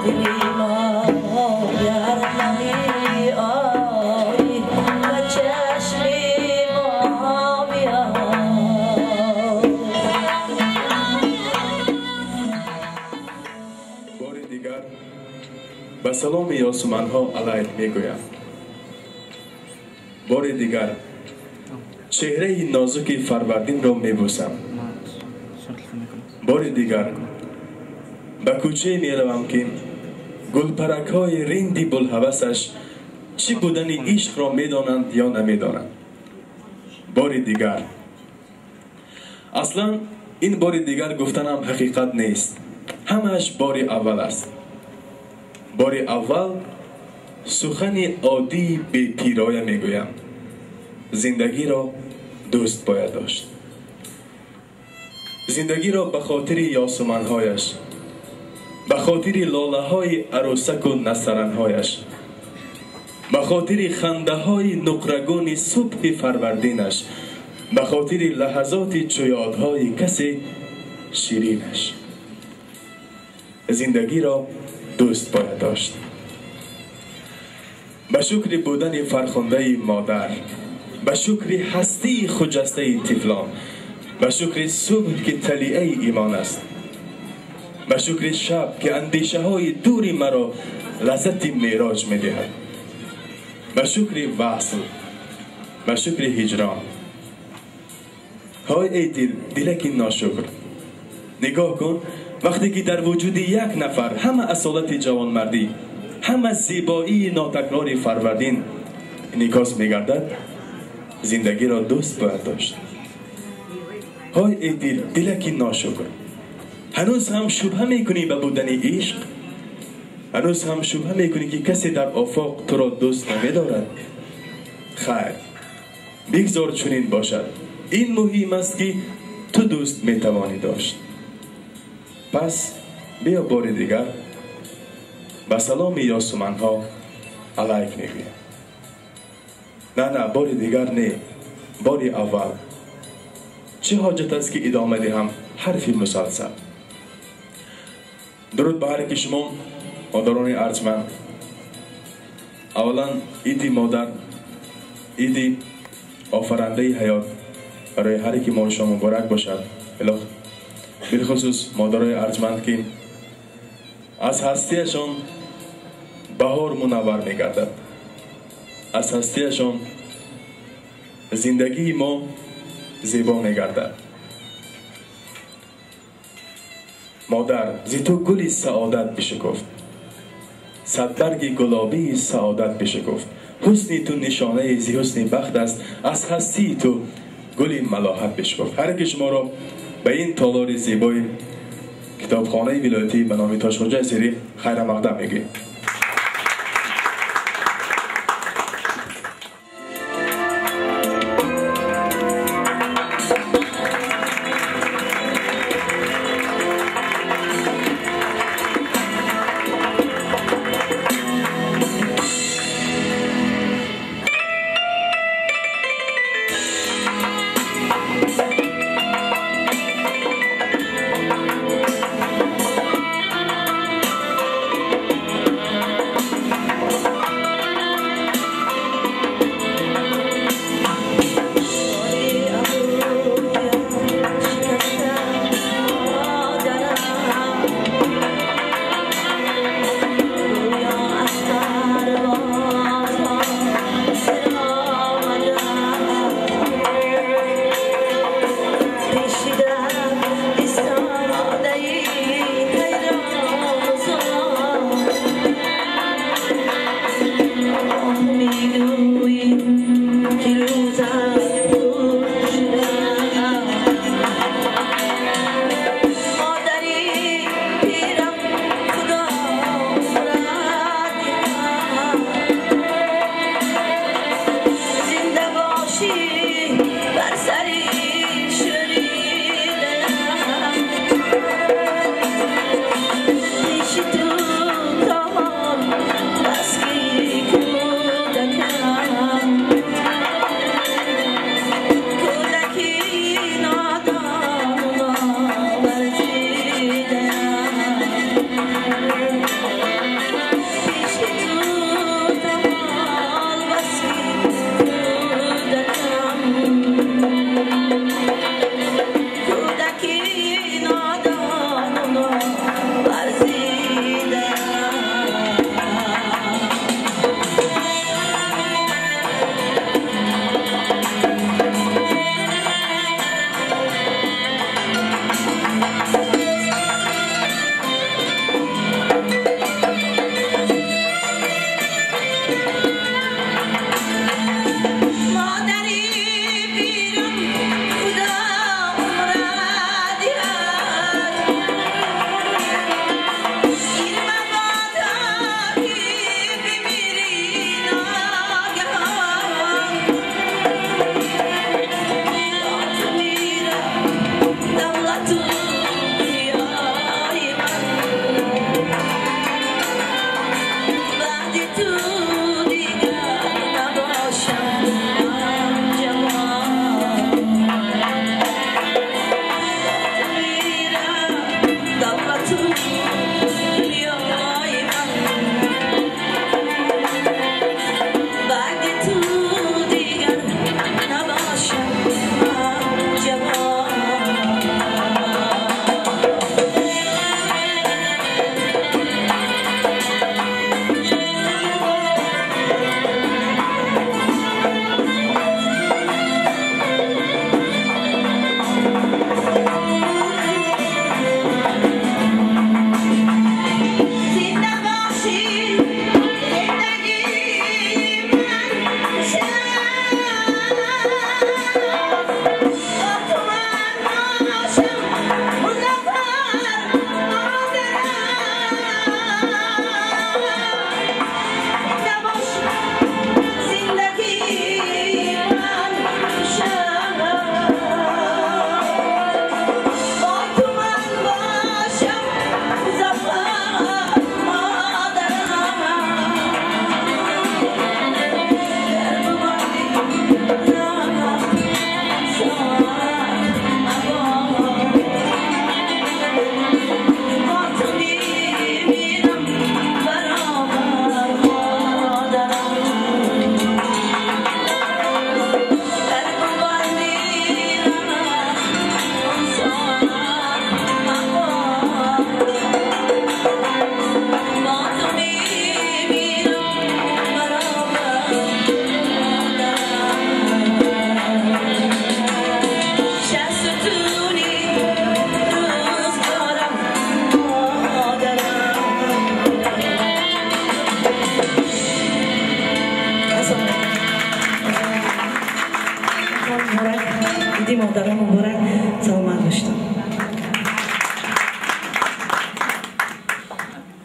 با سلام یاسمن ها علیک میگویم. بار دیگر چهره نازک فروردین را میبوسم. بار دیگر به کوچه میروم که گلپرک های رندی بلحوثش چی بودن عشق را میدانند یا نمیدانند. بار دیگر اصلا این بار دیگر گفتنم حقیقت نیست، همش بار اول است. بار اول سخن عادی بی پیرایه میگویم. زندگی را دوست باید داشت. زندگی را به خاطر یاسمنهایش، به خاطر لاله های عروسک و نسترنهایش، به خاطر خنده های نقرگون صبح فروردینش، به خاطر لحظات چویادهای کسی شیرینش. زندگی را دوست باید داشت. به شکر بودن فرخنده مادر، به شکر هستی خجسته طفلان، به شکر صبح که طلیعه ایمان است، به شکر شب که اندیشه های دوری مرا لذت معراج می دهد، به شکر وصل، به شکر هجران. های ای دل، دلکی ناشکر، نگاه کن وقتی که در وجود یک نفر همه اصالت جوانمردی، همه زیبایی ناتکرار فروردین انعکاس می‌گردد. زندگی را دوست باید داشت. های ای دل، دلکی ناشکر، هنوز هم شبهه میکنی به بودن عشق؟ هنوز هم شبهه میکنی که کسی در آفاق تو را دوست نمی‌دارد؟ خیر، بگذار چنین باشد. این مهم است که تو دوست میتوانی داشت. پس بیا بار دیگر به سلام یاسمن ها علیک میگویم. نه بار دیگر نه، بار اول. چه حاجت است که ادامه دهم حرفی مسلسل. درود به هر که شما مادران ارجمند. اولا عید مادر، عید آفرنده حیات برای هر که ما شما مبارک باشد. بالخصوص مادرای ارجمند که از هستیشان بهار منور می‌گردد، از هستیشان زندگی ما زیبا می‌گردد. مادر زی تو گلی سعادت بشکفت، صد برگ گلابی سعادت بشکفت. حسنی تو نشانه زی حسن بخت است، از هستی تو گلی ملاحت بشکفت. هر که شما را به این تالار زیبای کتابخانه ولایتی به نام تاش خوجه سری خیر مقدم میگیم.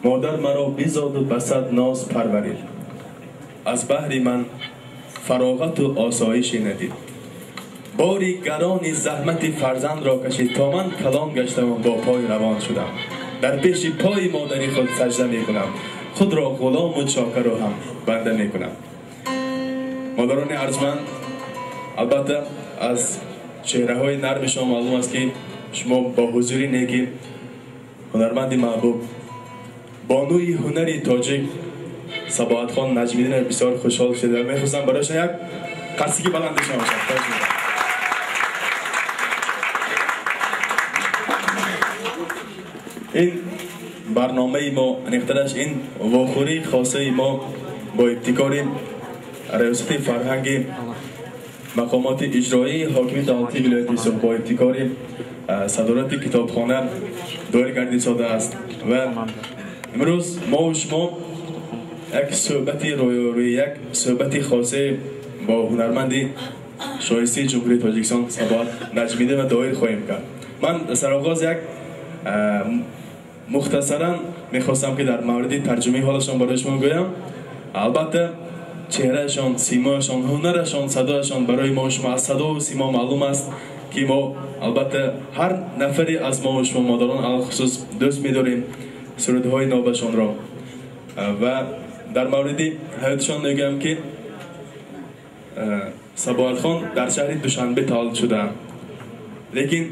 مادر مرا بزاد و بسد ناز پرورید. از بحر من فراغت و آسایش ندید. باری گران زحمت فرزند را کشید تا من کلان گشتم و با پای روان شدم. در پیش پای مادری خود سجده می کنم. خود را غلام و چاکر را هم بنده می کنم. مادران ارجمند، البته از چهره های نرم شما معلوم است که شما با حضوری نیکی هنرمند محبوب بانوی هنری تاجیک صباحت خان نجمیدین بسیار خوشحال شده. میخواستم برایش یک قصیده بلند شما باشد. این برنامه ما نخترش این واخوری خاصه ما با ابتکار ریاست فرهنگ مقامات اجرایی حاکمیت دولتی ولایت یوسف با ابتکار صدارت کتابخانه دایر گردی ساده است و امروز ما و شما یک صحبتی روی یک صحبتی خاصه با هنرمندی شایسته جمهوری تاجیکستان صباحت نجمیده و دایر خواهیم کرد. من سرآغاز یک مختصرا میخواستم که در مورد ترجمه حالشان برای شما گویم. البته چهرهشان، سیمایشان، هنرشان، صدایشان برای ما شما از صدا و سیما معلوم است که ما البته هر نفری از ما و شما مادران علاوه خصوص دوست می‌داریم سرودهای نابشان را و در مورد حیاتشان میگم که صباحت خان در شهر دوشنبه تولد شدند، لیکن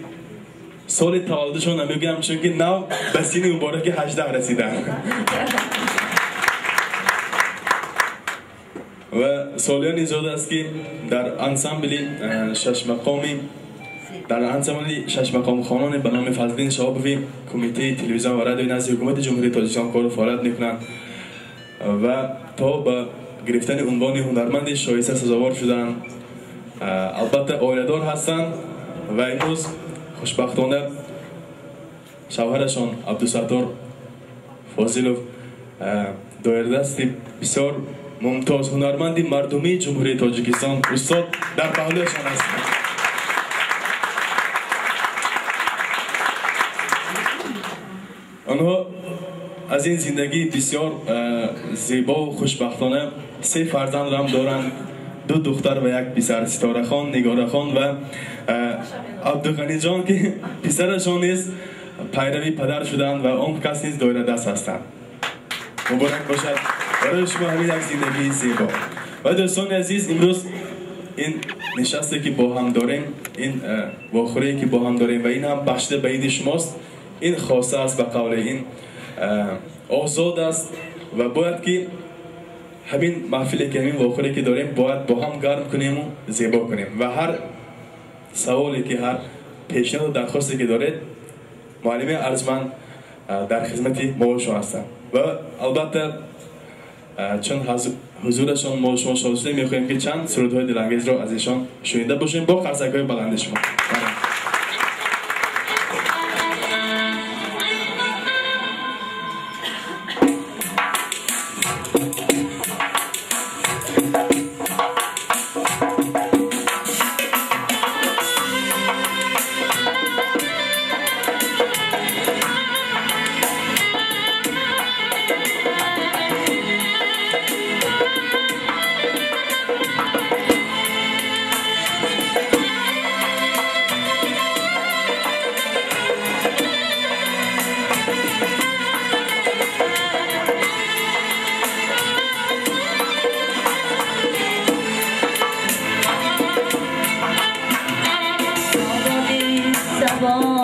سال تولدشان نمیگم چون که نو به سین مبارک 18 رسیدن و سالیان زیاد است که در انسامبل شش مقام خانان به نام فضلین شهابوی کمیته تلویزیون و رادیو نزد حکومت جمهوری تاجیکستان کار و فعالیت میکنند و تا به گرفتن عنوان هنرمند شایسته سزاوار شدند. البته عائله‌دار هستند و امروز خوشبختانه شوهرشان عبدالستار فاضلوف دایردست بسیار ممتاز هنرمندی مردمی جمهوری تاجیکستان استاد در پهلوشان هستند. آنها از این زندگی بسیار زیبا و خوشبختانه 3 فرزند را هم دارند، 2 دختر و 1 پسر، ستاره خان، نگاره خان و عبدالغنی جان که پسرشان نیز پیروی پدر شدند و اون کس نیز دایره دست هستند. مبارک باشد برای شما همین یک زندگی زیبا. و دوستان عزیز، امروز این نشسته که با هم داریم، این واخوری که با هم داریم و این هم بخشیده به عید شماست، این خاصه است به قول این آزاد است و باید که همین محفلی که همین واخوری که داریم باید با هم گرم کنیم و زیبا کنیم و هر سوالی که هر پیشنهاد و درخواستی که دارید معلم ارجمند در خدمت ما شما هستند و البته چون حضورشان ما شما شایسته میخواهیم که چند سرودهای دلانگیز را از ایشان شنیده باشیم با قصیده‌های بلند شما. Bye.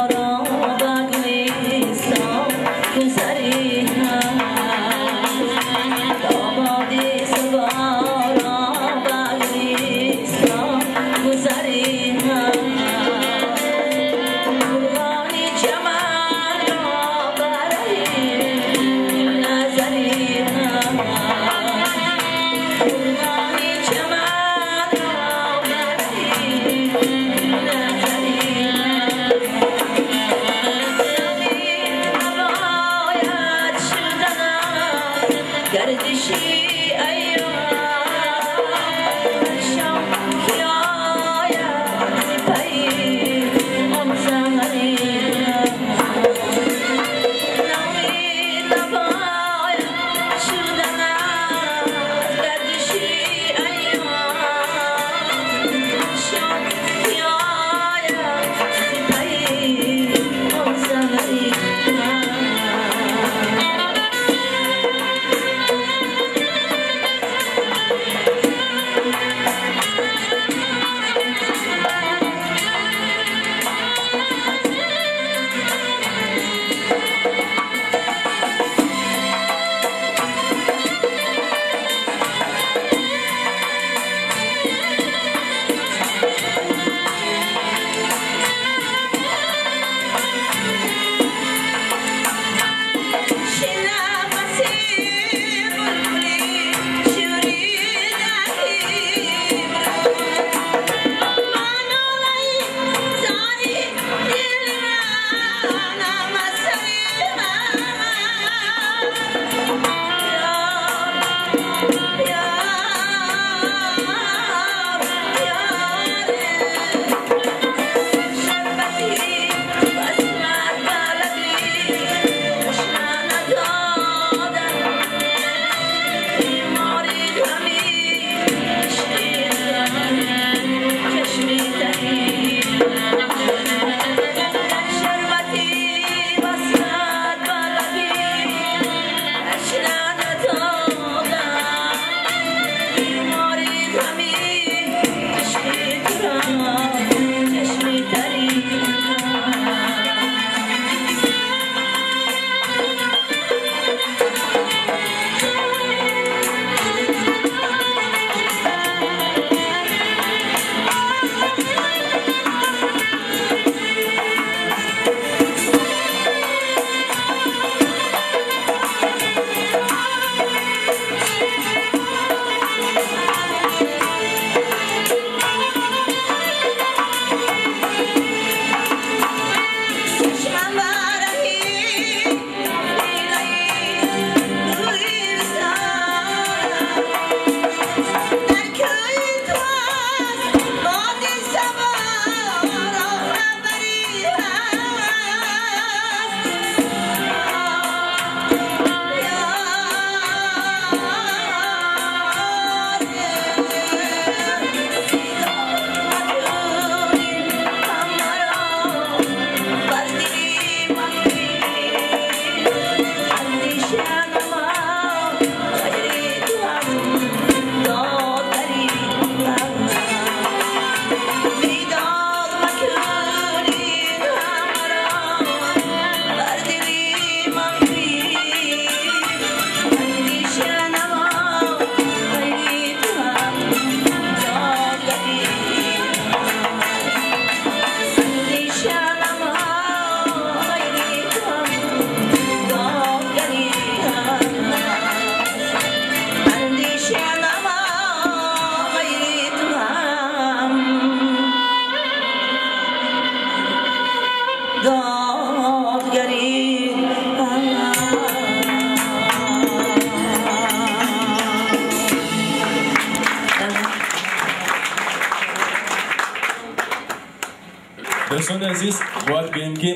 دوستان عزیز باید بگیم که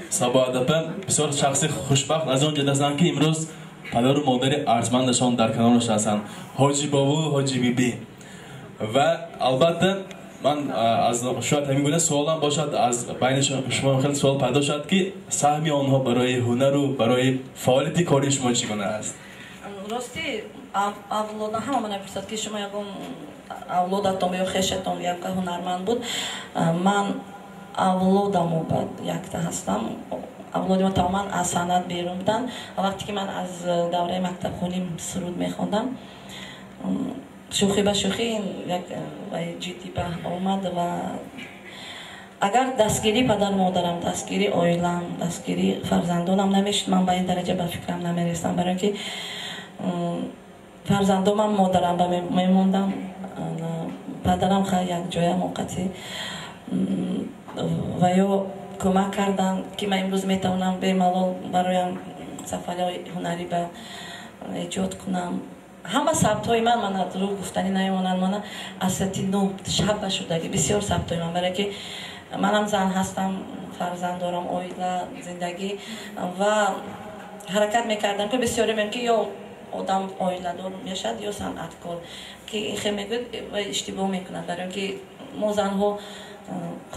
سبا ادب بسیار شخصی خوشبخت از اونجا هستند که امروز پدر و مادر ارجمندشان در کنارش هستند، حاجی بابا و حاجی بیبی. و البته من از شاید همین گونه سوالم باشد، از بین شما خیلی سوال پیدا شد که سهم آنها برای هنر و برای فعالیت کاری شما چگونه است؟ راستی اولادان همه من میپرسد که شما یکم اولادتون یا خشتون یک هنرمند بود. من اولادم و بعد یکتا هستم. اولادم تماما از صنعت بیرون بودن. وقتی که من از دوره مکتب خونیم سرود میخوندم، شوخی به شوخی این یک جدی به آمد و اگر دستگیری پدر مادرم، دستگیری اویلم، دستگیری فرزندانم نمیشد، من به این درجه به فکرم نمیرسم، برای اینکه فرزندانم مادرم به میموندم، پدرم خیلی یک جای موقتی و یا کمک کردن که من امروز میتونم به ملال برایم سفرهای هنری به ایجاد کنم. همه ثبت های من رو گفتنی نمیمونن، من اساتی نو شب شدگی بسیار ثبت های من، برای که منم زن هستم، فرزند دارم، اویلا زندگی و حرکت میکردم که بسیاری میگن که یا آدم اویلا دار میشد یا صنعتکار، که خیلی میگوید و اشتباه میکنن، برای اینکه ما زن ها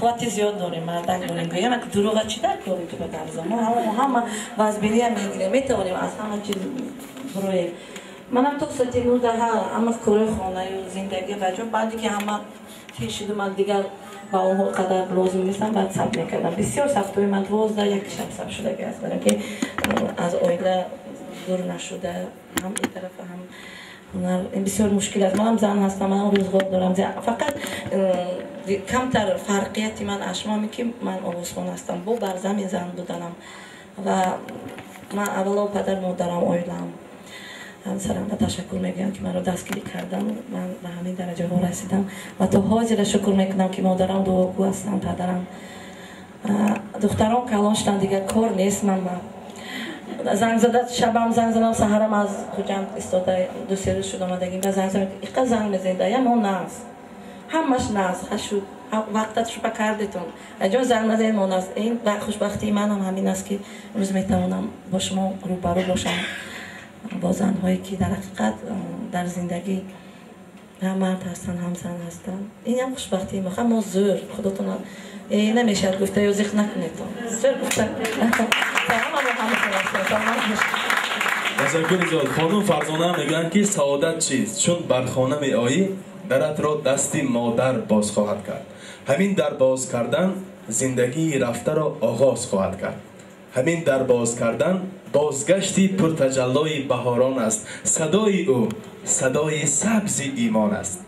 قوت زیاد داریم، مردک داریم، گویم که دروغ چی در کاری که بدرزم، ما همه وزبیری هم میگیریم، میتوانیم از همه چیز برویم. منم تو ساعتی 19 همه کار خانه و زندگی و جون بعدی که همه تیشید و من دیگر با اونها قدر لازم نیستم بعد ثبت میکردم. بسیار ثبتوی من 12 یک شب ثبت شده است، برای که از اویله دور نشده، هم این طرف هم هنر این بسیار مشکل است. منم زن هستم، منم روزگار دارم، فقط کمتر فرقیتی من اشمامی که من آوازخوان هستم، با برزم زن بودنم و من اولا پدر مادرم اویلم همسرم و تشکر میگم که من رو دستگیری کردم، من به همین درجه ها رسیدم و تا حاضر شکر میکنم که مادرم دعاگو هستم، پدرم، دخترم کلان شدن دیگه کار نیست. من زنگ زده شبم زنگ زدم، سحرم از خوجم استاده دو سه روز شد آمدگیم و زنگ زدم اینقدر زنگ میزنده یا ما ناز همش ناز خشود وقتش رو کردتون اجازه زنگ نزدید ما ناز. این خوشبختی من هم همین است که امروز میتونم با شما روبرو باشم، با زنهایی که در حقیقت در زندگی هم مرد هستن هم زن هستن. این هم خوشبختی میخوام. ما زور خودتون نمیشه گفته یا زیخ نکنید زور گفتن تشکر زیاد. خانم فرزانه هم میگن که سعادت چیست؟ چون بر خانه می آیی درت را دستی مادر باز خواهد کرد. همین در باز کردن زندگی رفته را آغاز خواهد کرد. همین در باز کردن بازگشتی پرتجلای بهاران است. صدای او صدای سبز ایمان است.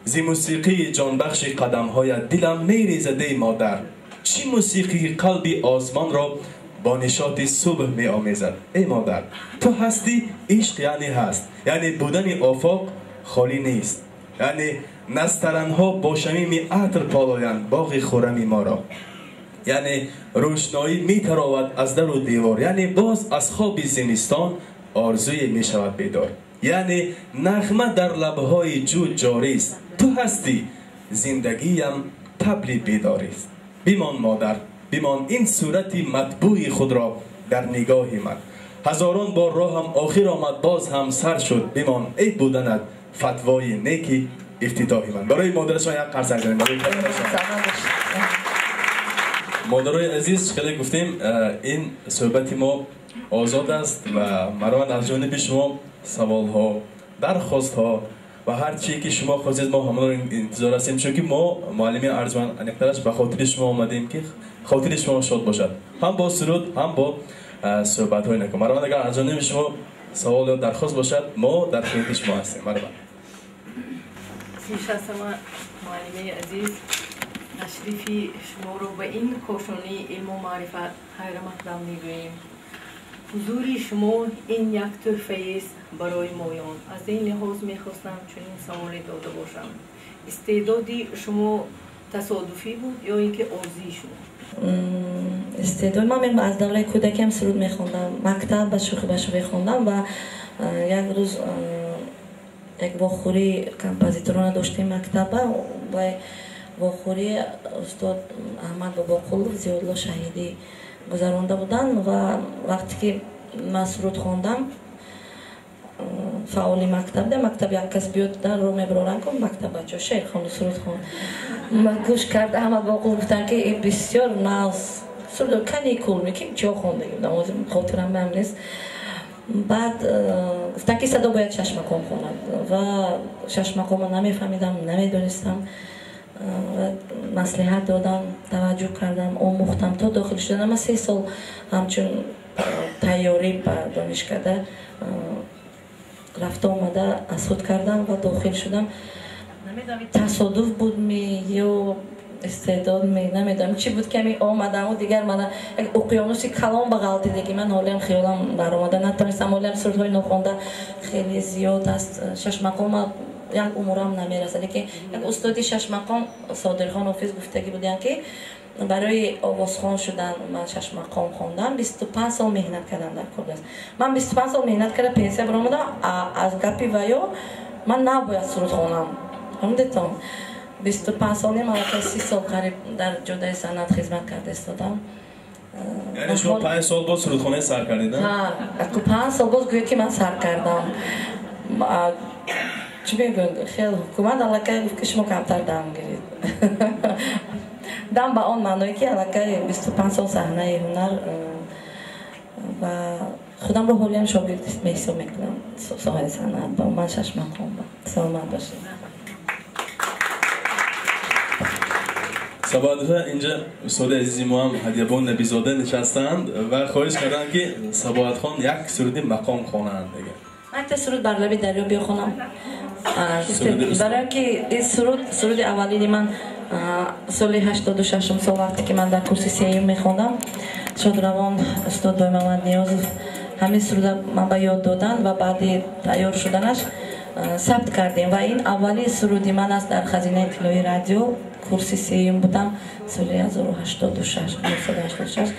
زی موسیقی جانبخش قدم‌های دلم میریزد مادر. چی موسیقی قلبی آسمان را با نشاط صبح می آمیزد. ای مادر تو هستی، عشق یعنی هست، یعنی بودن آفاق خالی نیست، یعنی نسترنها با شمیم عطر پالایند باغ خرمی ما را، یعنی روشنایی می تراود از در و دیوار، یعنی باز از خواب زمستان آرزوی می شود بیدار، یعنی نغمه در لبهای جود جاری است. تو هستی، زندگیم طبل بیداری است. بیمان مادر، بیمان این صورتی مطبوع خود را در نگاه من. هزاران بار راهم آخر آمد باز هم سر شد. بیمان ای بودنت فتوای نیکی افتتاحی من. برای مادرشان یک قرص کنیم. مادرای عزیز خیلی گفتیم این صحبت ما آزاد است و مروان از جانب شما سوال ها، درخواست ها و هر چی که شما خواستید ما همون رو انتظار هستیم، چون که ما معلم ارجمند انقدرش به خاطر شما آمدیم که خاطر شما شاد باشد، هم با سرود هم با صحبت های نکن. مروان اگر از جانب شما سوال یا درخواست باشد ما در خدمت شما هستیم. مروان پیش از همه معلم عزیز تشریفی شما رو به این کوشانی علم و معرفت خیر مقدم میگوییم. حضور شما این یک تحفه است برای مایان. از این لحاظ میخواستم چنین سوالی داده باشم. استعدادی شما تصادفی بود یا اینکه آرزویی شما؟ استعداد من از دوره کودکیم سرود میخوندم، مکتب به شوخی خوندم و یک روز یک واخوری کمپازیتورانه داشتیم مکتب و вохӯрӣ устод аҳмад бобоқулов зиёдулло шаҳидӣ гузаронда буданд ва вақте ки ман суруд хондам фаъоли мактаб як кас биёд дар роҳ мебароранд ки мактаб бачаҳо шеър хонду суруд хонд гӯш карда аҳмад бобоқулов гуфтанд ки бисёр навз суруд каникул ки чиҳо хондагӣ будам ҳозир хотирам меам нест. баъд гуфтанд ки садо бояд шашмақом хонад ва шашмақомо намефаҳмидам намедонистам маслиҳат додам таваҷҷӯҳ кардам омӯхтам то дохил шудам. Ман 3 сол ҳамчун тайёрӣ ба донишкада рафта омада аз худ кардам ва дохил шудам. намедонам тасодуф будми ё истеъдодми намедонам чӣ буд ки ами омадаму дигар мана як уқёнуси калон ба ғалтидагӣ ман ҳолиам хиёлам баромада натонистам ҳолиам сурудҳои нохонда хеле зиёд аст шашмақома як умурам намераса. лекин як устоди шашмақом Содирхон Ҳофиз гуфтагӣ буданд ки барои овозхон шудан ман шашмақом хондам 25 сол меҳнат кардам дар курдас. ман 25 сол меҳнат карда пенсия баромадам аз гапи ваё ман набояд суруд хонам ҳамдетон 25 соли ман 30 сол қариб дар ҷодаи санъат хизмат карда истодам. яъне шумо 5 сол боз сурудхона сар кардед? ҳа 5 сол боз гӯё ки ман сар кардам. чӣ мегӯянд хеле ҳукумат аллакай гуфт ки шумо камтар дам гиред. дам ба он маъное ки аллакай 25 сол саҳнаи ҳунар ва худамро ҳолиам шогирд меҳисоб мекунам соҳаи санъат ба ман шашмақом саломат бошед. Сабадра инҷа устоди азизи мо ҳам Ҳадиябон Набизода нишастанд ва хоҳиш карданд ки Сабоатхон як суруди мақом хонанд. ман суруд бар лаби дарё бихонам барои ки ин суруди аввалини ман соли 86 сол вақте ки ман дар курси сеюм мехондам шодравон устод Баймамадниёзов ҳамин суруда ман ба ёд доданд ва баъди тайёр шуданаш сабт кардем ва ин аввалин суруди ман аст дар хазинаи иттилои радио курси сеюм будам соли 1986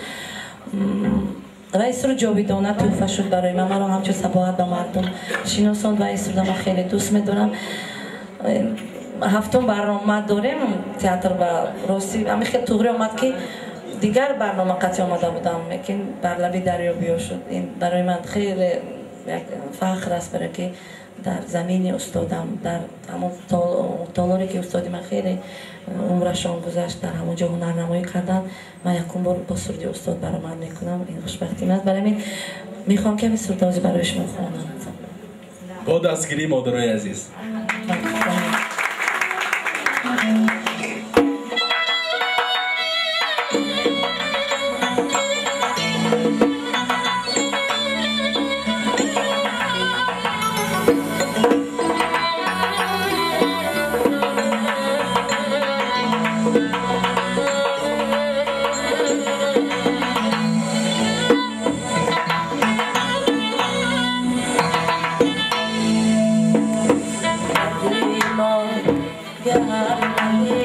ва ин суруд ҷовидона тӯҳфа шуд барои ман. маро ҳамчун Сабоат ба мардум шиносонд ва ин суруда ман хеле дӯст медорам. ҳафтум барнома дорем театр ба рости ҳамин хеле туғри омад ки дигар барнома қатъи омада будам лекин бар лаби дарё биё шуд. ин барои ман хеле як фахр аст барое ки дар замини устодам дар ҳамон толоре ки устоди ман хеле умрашон гузашт дар ҳамон ҷо ҳунарнамоӣ кардан ман якум бор бо суруди устод баромад мекунам. ин хушбахтӣ аст. барои ин мехоҳам ки ҳамин суруда ҳозир барои шумо хонам. бо дастгирӣ модарои азиз. Yeah.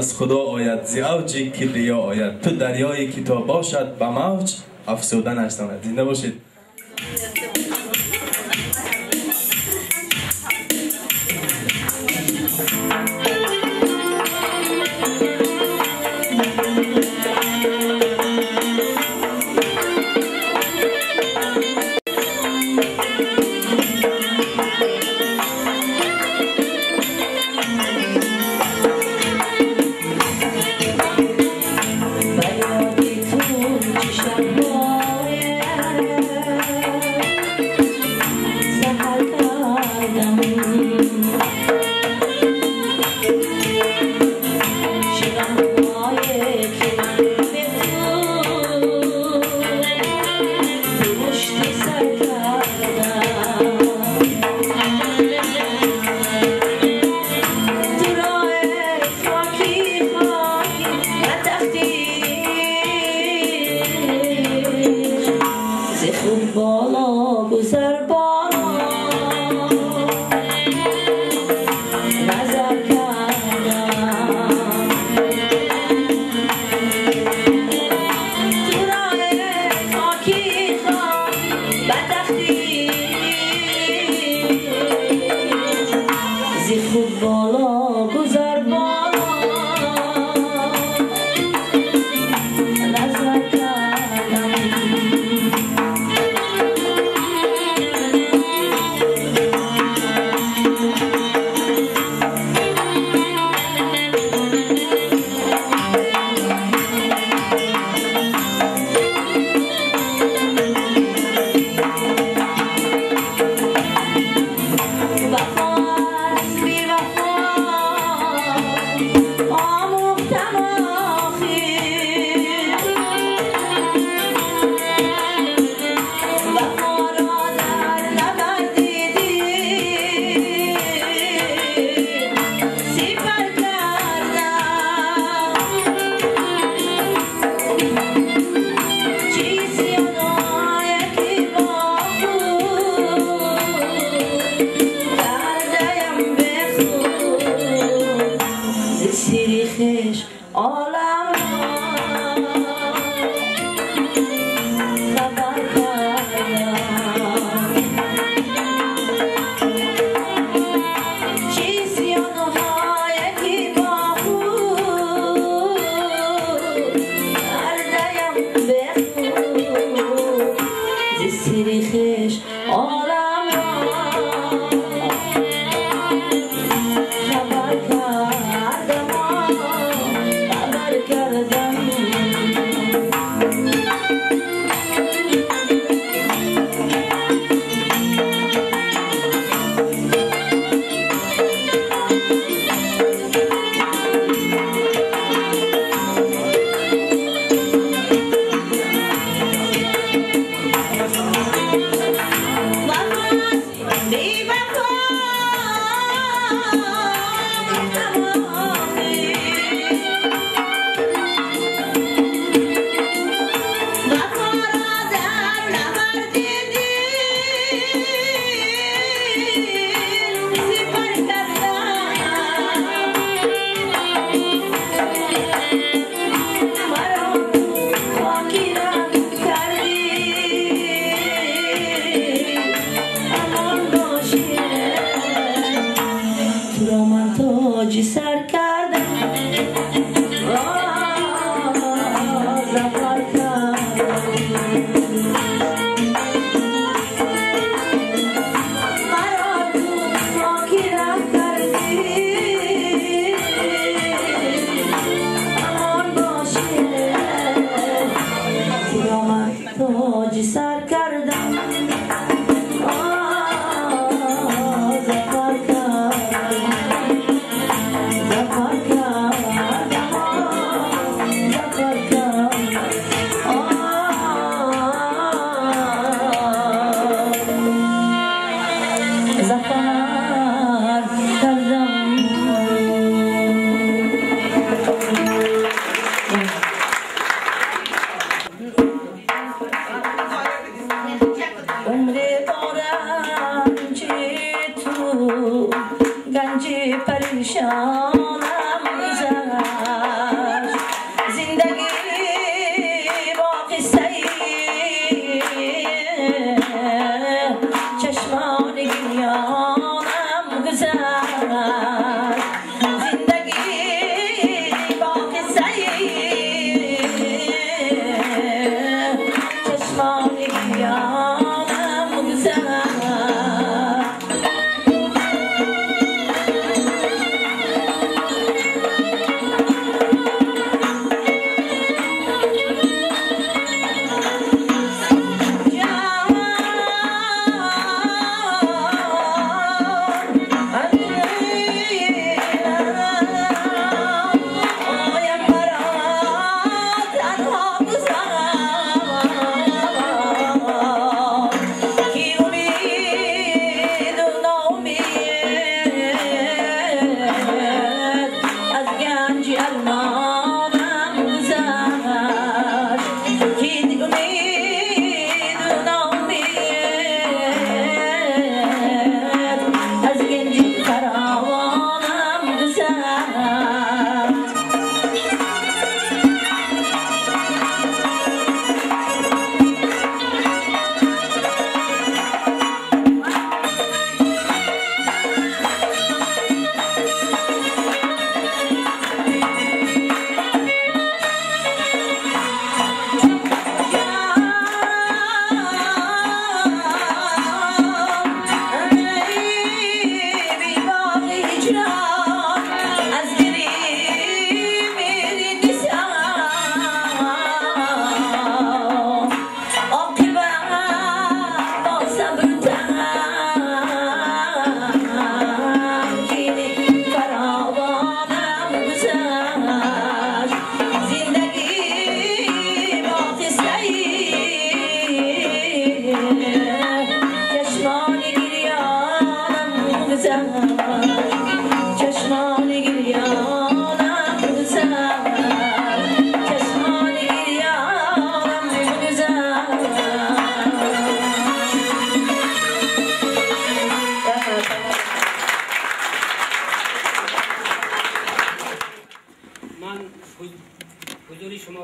از خدا آید ز اوجی کبریا آید تو دریایی که تا باشد به موج افسردن نشتاند. زنده باشید.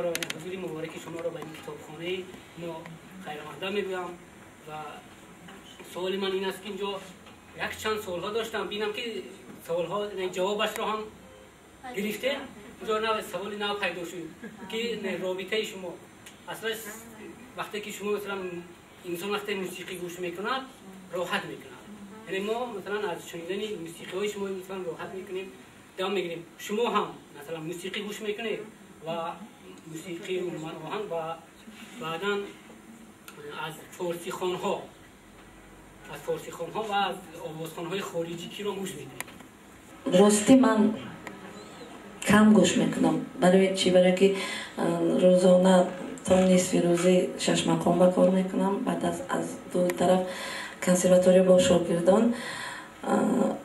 حضور مبارک شما را به این کتابخانه ما خیر مقدم میگویم و سوال من این است که اینجا یک چند سوال‌ها داشتم بینم که سوال‌ها جوابش را هم گرفته اینجا نه سوال نو پیدا شد که رابطه شما اصلا وقتی که شما مثلا انسان وقتی موسیقی گوش میکند راحت میکند یعنی ما مثلا از شنیدن موسیقی های شما مثلا راحت میکنیم دم میگیریم شما هم مثلا موسیقی گوش میکنید و موسیقی آهنگ و بعدا از فارسی خوان‌ها و از آوازخوان‌های خارجی کی رو گوش میکنید؟ راستی من کم گوش میکنم. برای چی؟ برای که روزانه تا نصف روزی 6 مقام با کار میکنم. بعد از دو طرف کنسرواتوری با شاگردان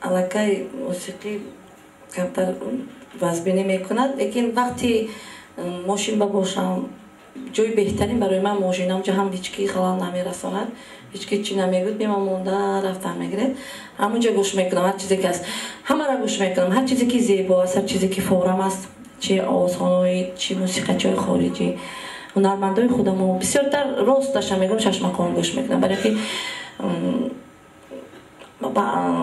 الکی موسیقی کمتر وزبینی میکند. لیکن وقتی ماشین با باشم جای بهترین برای من ماشینم جا هم هیچکی خلال نمیرساند، هیچکی چی نمیگوید، بیما مونده رفتن میگیرد. همونجا گوش میکنم هر چیزی که هست، همه را گوش میکنم، هر چیزی که زیبا است، هر چیزی که فورم است، چه آوازخوان‌های، چه موسیقی چه خارجی، هنرمندای خودمو بسیارتر راست داشتم میگم 6 مقام گوش میکنم. برای که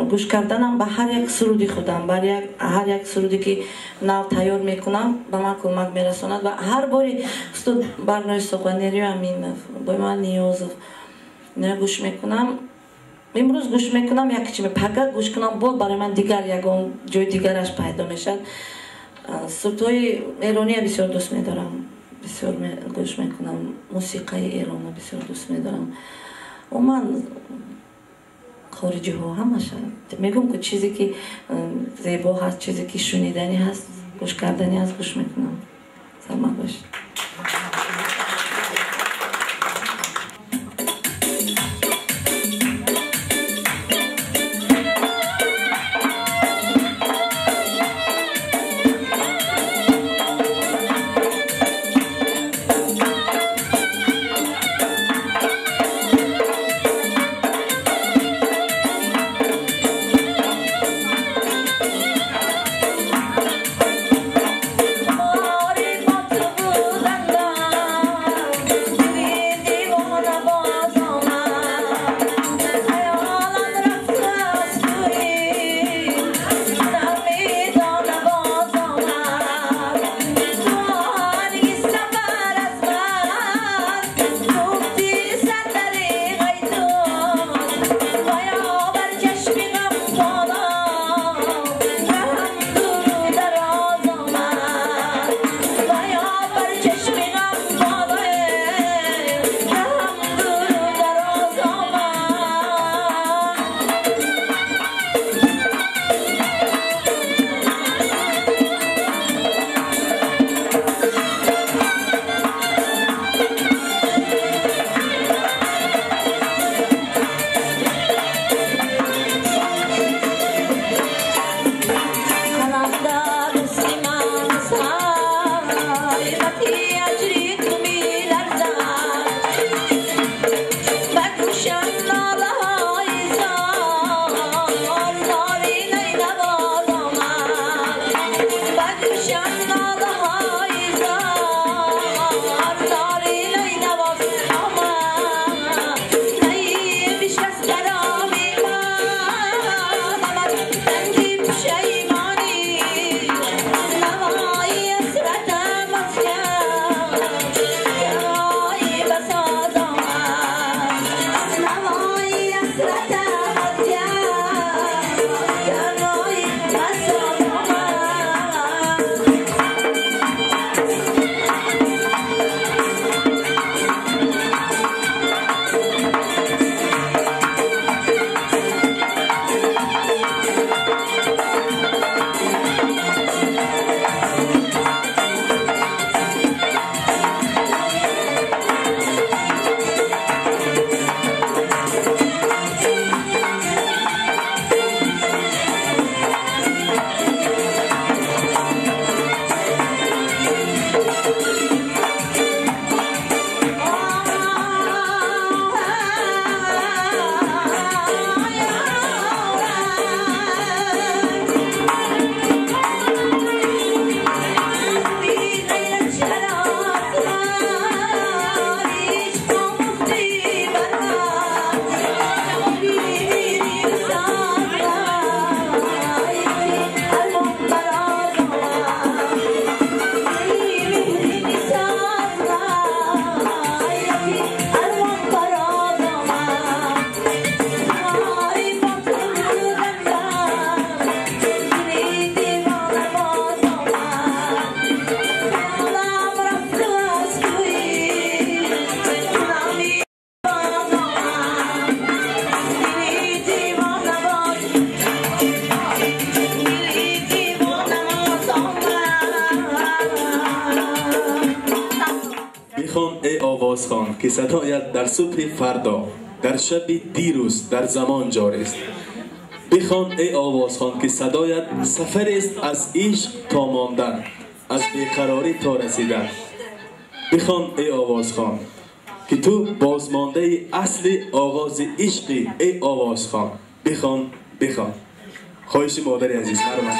گوش کردنم به هر یک سرودی خودم، برای هر یک سرودی که نو تیار میکنم به من کمک میرساند و هر باری برنامه سخنرانی همین با من نیاز گوش میکنم. امروز گوش میکنم یک چیز پگه گوش کنم بود برای من دیگر یگان جای دیگرش پیدا میشد. سرودهای ایرانی بسیار دوست میدارم، بسیار گوش میکنم، موسیقی ایرانی بسیار دوست میدارم و من خارجی ها همش میگم که چیزی که زیبا هست، چیزی که شنیدنی هست، گوش کردنی هست، گوش میکنم. سلام باش. Bye. بخوان ای آوازخوان که صدایت در صبح فردا در شب دیروز در زمان جاری است. بخوان ای آوازخوان که صدایت سفر است از عشق تا ماندن، از بیقراری تا رسیدن. بخوان ای آوازخوان که تو بازمانده اصل آغاز عشقی ای آوازخوان. بخوان بخوان. خواهش مادر عزیز مرمت.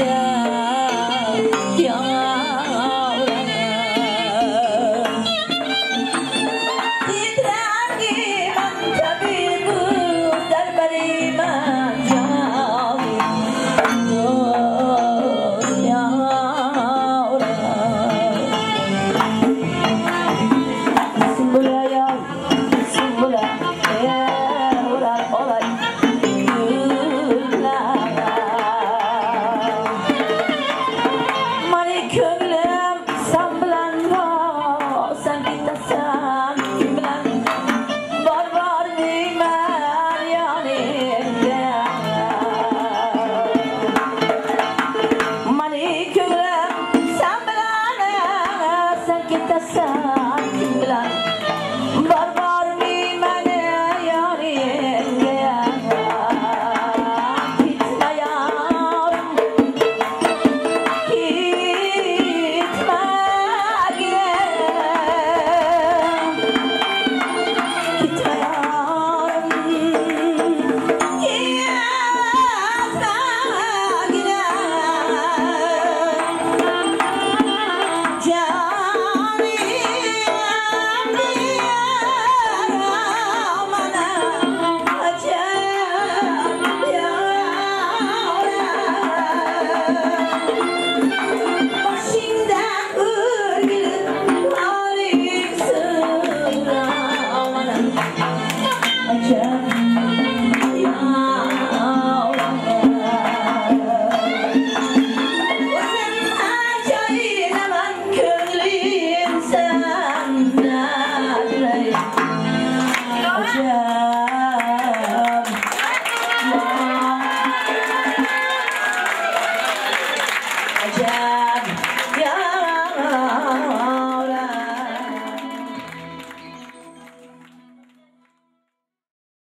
Yeah.